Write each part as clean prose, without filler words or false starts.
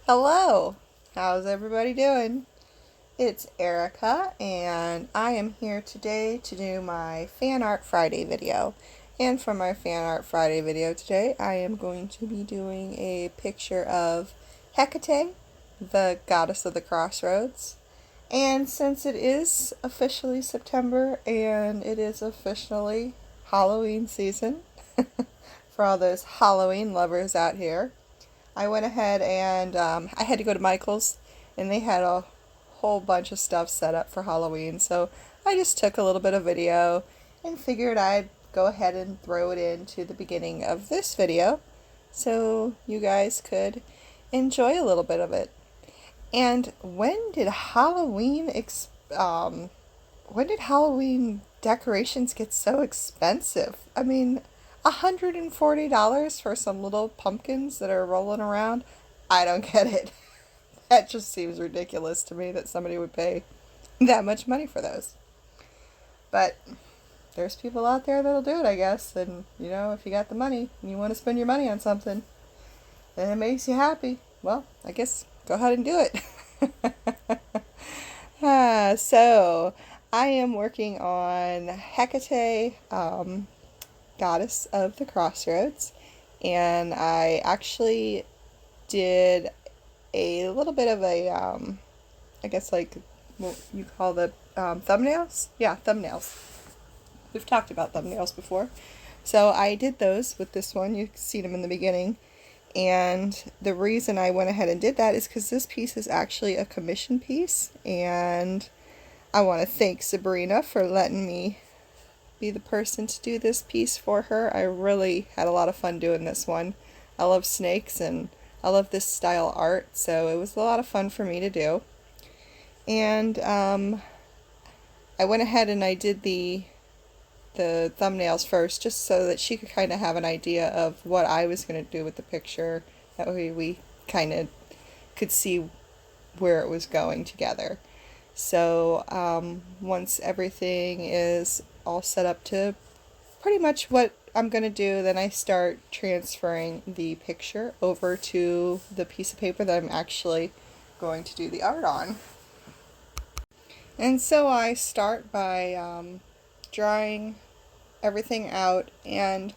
Hello! How's everybody doing? It's Erica, and I am here today to do my Fan Art Friday video. And for my Fan Art Friday video today, I am going to be doing a picture of Hekate, the goddess of the Crossroads. And since it is officially September and it is officially Halloween season, for all those Halloween lovers out here, I went ahead and I had to go to Michael's, and they had a whole bunch of stuff set up for Halloween. So I just took a little bit of video and figured I'd go ahead and throw it into the beginning of this video so you guys could enjoy a little bit of it. And when did Halloween decorations get so expensive? I mean, $140 for some little pumpkins that are rolling around? I don't get it. That just seems ridiculous to me that somebody would pay that much money for those. But there's people out there that'll do it, I guess. And, if you got the money and you want to spend your money on something and it makes you happy, well, I guess go ahead and do it. So I am working on Hecate, goddess of the Crossroads, and I actually did a little bit of a, I guess like what you call the thumbnails? Yeah, thumbnails. We've talked about thumbnails before. So I did those with this one. You can see them in the beginning. And the reason I went ahead and did that is because this piece is actually a commission piece, and I want to thank Sabrina for letting me be the person to do this piece for her. I really had a lot of fun doing this one. I love snakes and I love this style art, so it was a lot of fun for me to do. And I went ahead and I did the thumbnails first, just so that she could kind of have an idea of what I was going to do with the picture. That way we kind of could see where it was going together. So once everything is all set up to pretty much what I'm going to do, then I start transferring the picture over to the piece of paper that I'm actually going to do the art on. And so I start by drawing everything out, and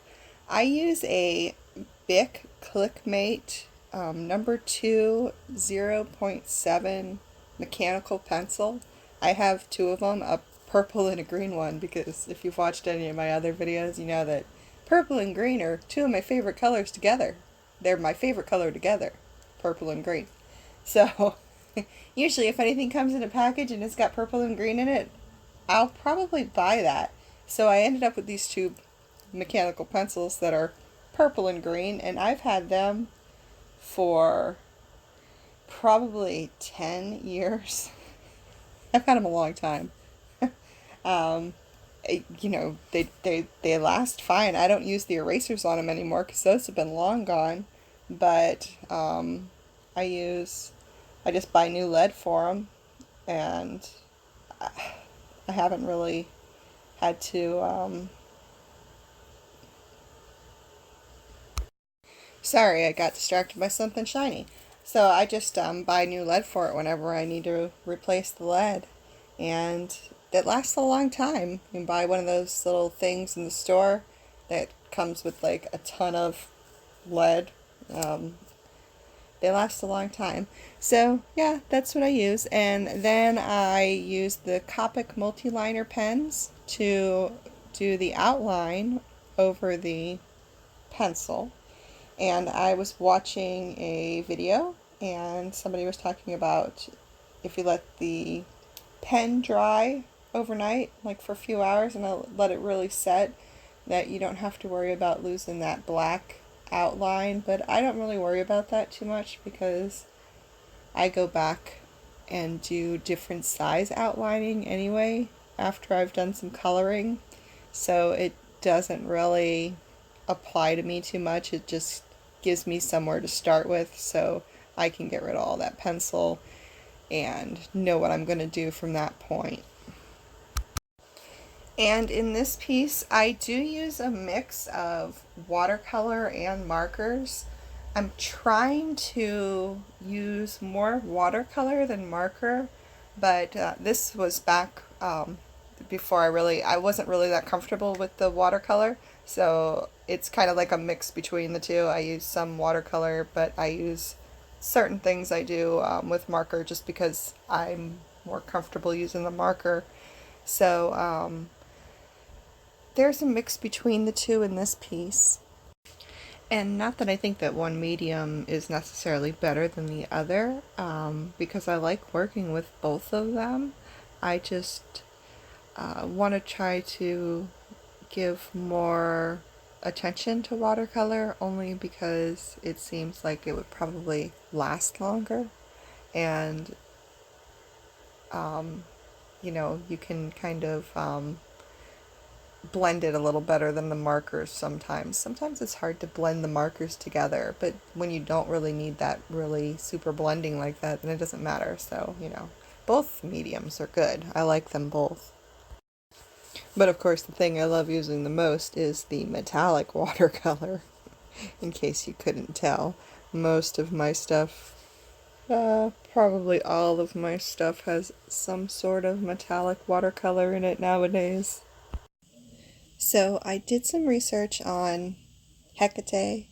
I use a Bic Clickmate number 2 0.7 mechanical pencil. I have two of them, a purple and a green one, because if you've watched any of my other videos, you know that purple and green are two of my favorite colors together. They're my favorite color together, purple and green. So usually if anything comes in a package and it's got purple and green in it, I'll probably buy that. So I ended up with these two mechanical pencils that are purple and green, and I've had them for probably 10 years. I've had them a long time. They last fine. I don't use the erasers on them anymore because those have been long gone. But I just buy new lead for them, and I haven't really had to. Sorry, I got distracted by something shiny. So I just buy new lead for it whenever I need to replace the lead. And it lasts a long time. You can buy one of those little things in the store that comes with like a ton of lead. They last a long time. So yeah, that's what I use. And then I use the Copic multiliner pens to do the outline over the pencil. And I was watching a video, and somebody was talking about if you let the pen dry overnight, like for a few hours, and let it really set, that you don't have to worry about losing that black outline. But I don't really worry about that too much because I go back and do different size outlining anyway after I've done some coloring. So it doesn't really apply to me too much. It just gives me somewhere to start with, so I can get rid of all that pencil and know what I'm going to do from that point. And in this piece, I do use a mix of watercolor and markers. I'm trying to use more watercolor than marker, but this was back before I wasn't really that comfortable with the watercolor, so it's kind of like a mix between the two. I use some watercolor, but I use certain things I do with marker just because I'm more comfortable using the marker. So there's a mix between the two in this piece. And not that I think that one medium is necessarily better than the other, because I like working with both of them. I just want to try to give more attention to watercolor only because it seems like it would probably last longer. And, you can kind of blend it a little better than the markers sometimes. Sometimes it's hard to blend the markers together, but when you don't really need that really super blending like that, then it doesn't matter. So, both mediums are good. I like them both. But of course, the thing I love using the most is the metallic watercolor, in case you couldn't tell. Most of my stuff, probably all of my stuff has some sort of metallic watercolor in it nowadays. So I did some research on Hekate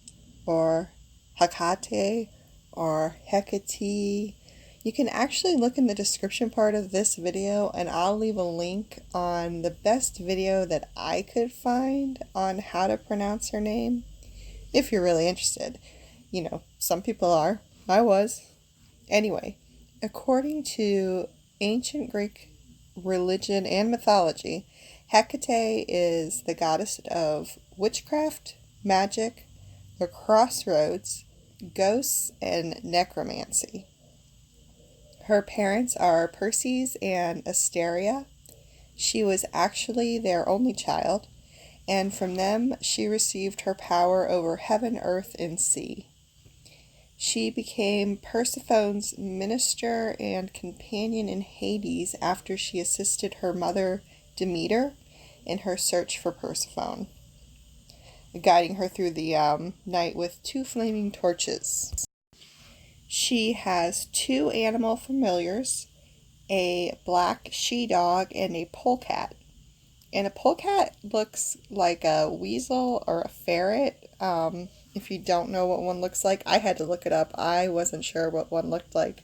or Hekate or Hecate. You can actually look in the description part of this video and I'll leave a link on the best video that I could find on how to pronounce her name, if you're really interested. Some people are. I was. Anyway, according to ancient Greek religion and mythology, Hecate is the goddess of witchcraft, magic, the crossroads, ghosts, and necromancy. Her parents are Perses and Asteria. She was actually their only child, and from them she received her power over heaven, earth, and sea. She became Persephone's minister and companion in Hades after she assisted her mother Demeter in her search for Persephone, guiding her through the night with 2 flaming torches. She has 2 animal familiars, a black she-dog and a polecat. And a polecat looks like a weasel or a ferret. If you don't know what one looks like, I had to look it up. I wasn't sure what one looked like.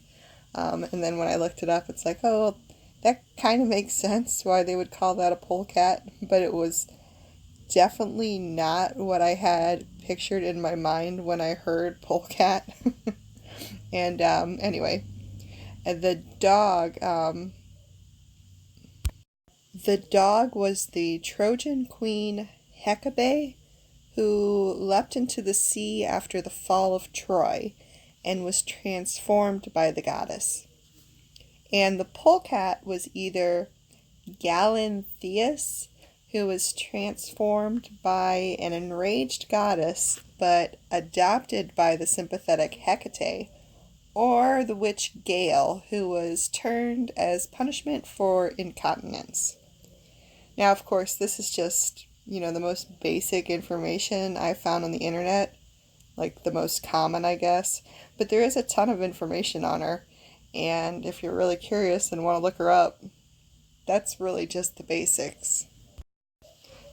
And then when I looked it up, it's like, oh, that kind of makes sense why they would call that a polecat. But it was definitely not what I had pictured in my mind when I heard polecat. And anyway, the dog was the Trojan queen Hekate, who leapt into the sea after the fall of Troy and was transformed by the goddess. And the polecat was either Galantheus, who was transformed by an enraged goddess but adopted by the sympathetic Hecate, or the witch Gale, who was turned as punishment for incontinence. Now, of course, this is just, the most basic information I found on the internet, like the most common, I guess, but there is a ton of information on her, and if you're really curious and want to look her up, that's really just the basics.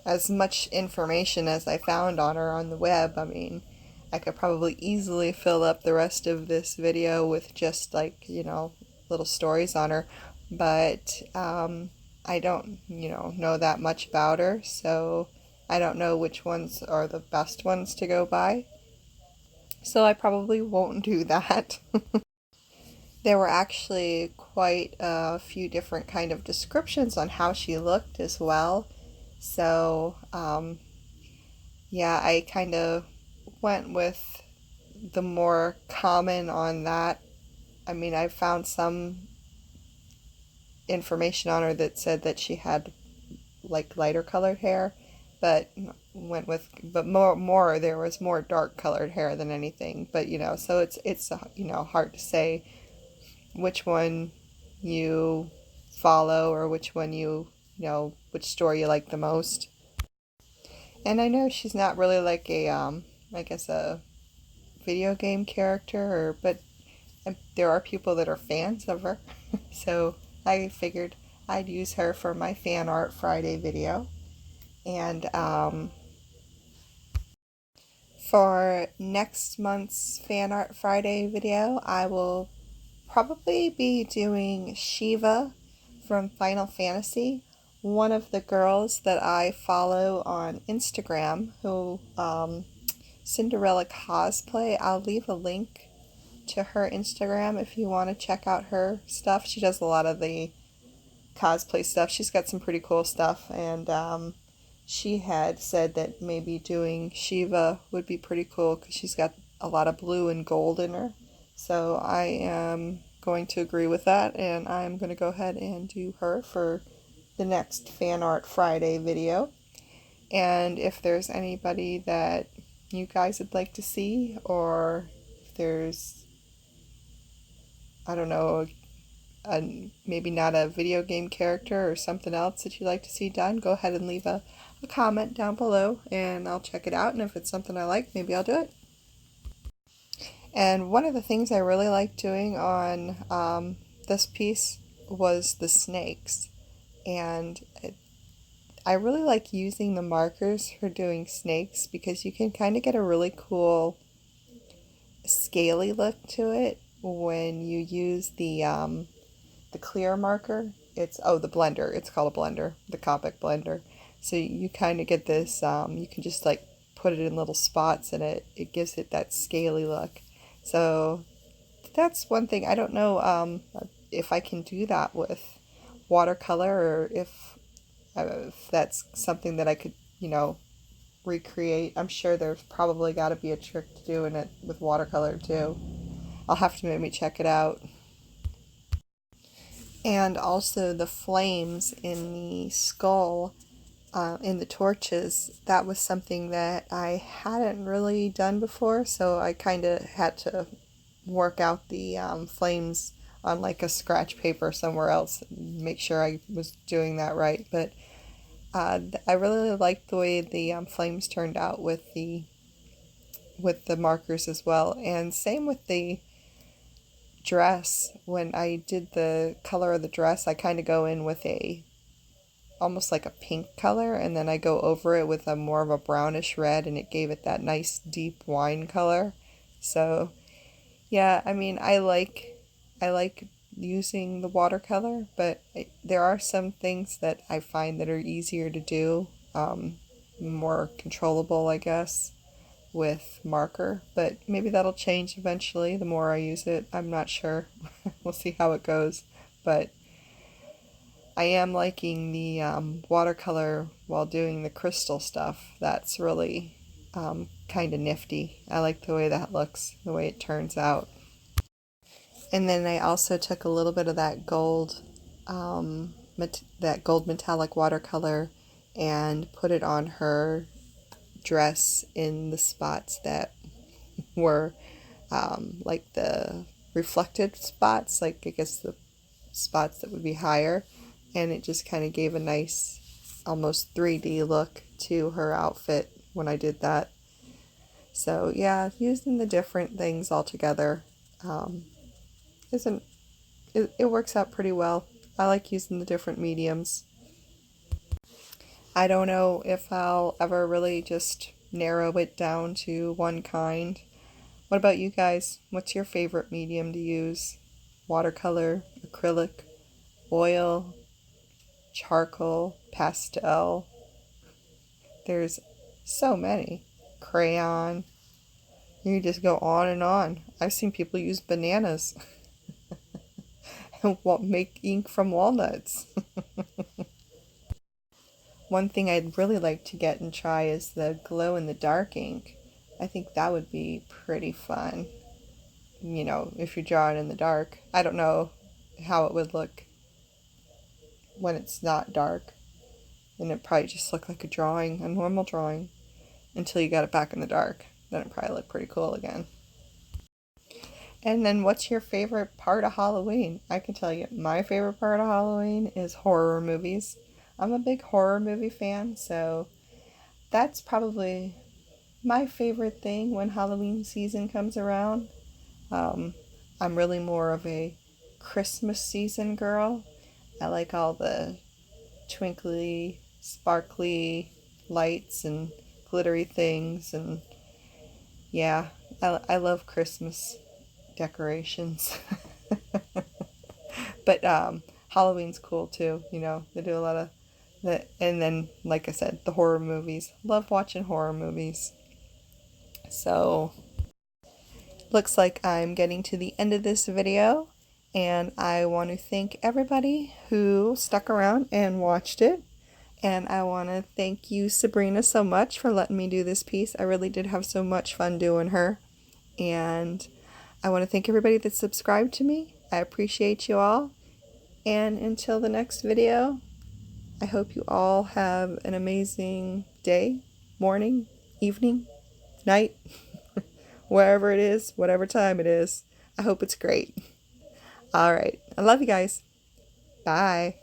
As much information as I found on her on the web, I could probably easily fill up the rest of this video with just little stories on her, but I don't, know that much about her, so I don't know which ones are the best ones to go by, so I probably won't do that. There were actually quite a few different kind of descriptions on how she looked as well, so yeah, I kind of went with the more common on that. I found some information on her that said that she had lighter colored hair, but more there was more dark colored hair than anything. But so it's hard to say which one you follow or which one which story you like the most. And I know she's not really like a I guess a video game character, but there are people that are fans of her. So I figured I'd use her for my Fan Art Friday video. And for next month's Fan Art Friday video, I will probably be doing Shiva from Final Fantasy, one of the girls that I follow on Instagram who Cinderella cosplay. I'll leave a link to her Instagram if you want to check out her stuff. She does a lot of the cosplay stuff. She's got some pretty cool stuff, and she had said that maybe doing Shiva would be pretty cool because she's got a lot of blue and gold in her. So I am going to agree with that, and I'm going to go ahead and do her for the next Fan Art Friday video. And if there's anybody that you guys would like to see, or if there's, I don't know, maybe not a video game character or something else that you'd like to see done, go ahead and leave a comment down below and I'll check it out, and if it's something I like, maybe I'll do it. And one of the things I really liked doing on this piece was the snakes, and I really like using the markers for doing snakes because you can kind of get a really cool scaly look to it when you use the clear marker. It's the blender. It's called a blender, the Copic blender. So you kind of get this. You can just like put it in little spots, and it gives it that scaly look. So that's one thing. I don't know if I can do that with watercolor, or if that's something that I could, recreate. I'm sure there's probably got to be a trick to doing it with watercolor too. I'll have to maybe check it out. And also the flames in the skull, in the torches, that was something that I hadn't really done before, so I kind of had to work out the flames on like a scratch paper somewhere else, make sure I was doing that right. But I really liked the way the flames turned out with the markers as well, and same with the dress. When I did the color of the dress, I kind of go in with almost like a pink color, and then I go over it with a more of a brownish red, and it gave it that nice deep wine color. So yeah, I mean, I like using the watercolor, but there are some things that I find that are easier to do, more controllable, I guess, with marker. But maybe that'll change eventually the more I use it. I'm not sure. We'll see how it goes. But I am liking the watercolor while doing the crystal stuff. That's really kind of nifty. I like the way that looks, the way it turns out. And then I also took a little bit of that gold metallic watercolor and put it on her dress in the spots that were like the reflected spots, like I guess the spots that would be higher, and it just kind of gave a nice almost 3D look to her outfit when I did that. So yeah, using the different things all together it works out pretty well. I like using the different mediums. I don't know if I'll ever really just narrow it down to one kind. What about you guys? What's your favorite medium to use? Watercolor, acrylic, oil, charcoal, pastel. There's so many. Crayon. You just go on and on. I've seen people use bananas and make ink from walnuts. One thing I'd really like to get and try is the glow-in-the-dark ink. I think that would be pretty fun. If you're drawing in the dark. I don't know how it would look when it's not dark. And it'd probably just look like a normal drawing, until you got it back in the dark. Then it'd probably look pretty cool again. And then what's your favorite part of Halloween? I can tell you, my favorite part of Halloween is horror movies. I'm a big horror movie fan, so that's probably my favorite thing when Halloween season comes around. Um, I'm really more of a Christmas season girl. I like all the twinkly, sparkly lights and glittery things, and yeah, I love Christmas decorations. But Halloween's cool too. They do a lot of the, and then like I said, the horror movies. Love watching horror movies. So looks like I'm getting to the end of this video, and I want to thank everybody who stuck around and watched it. And I want to thank you, Sabrina, so much for letting me do this piece. I really did have so much fun doing her. And I want to thank everybody that subscribed to me. I appreciate you all. And until the next video, I hope you all have an amazing day, morning, evening, night, wherever it is, whatever time it is. I hope it's great. All right. I love you guys. Bye.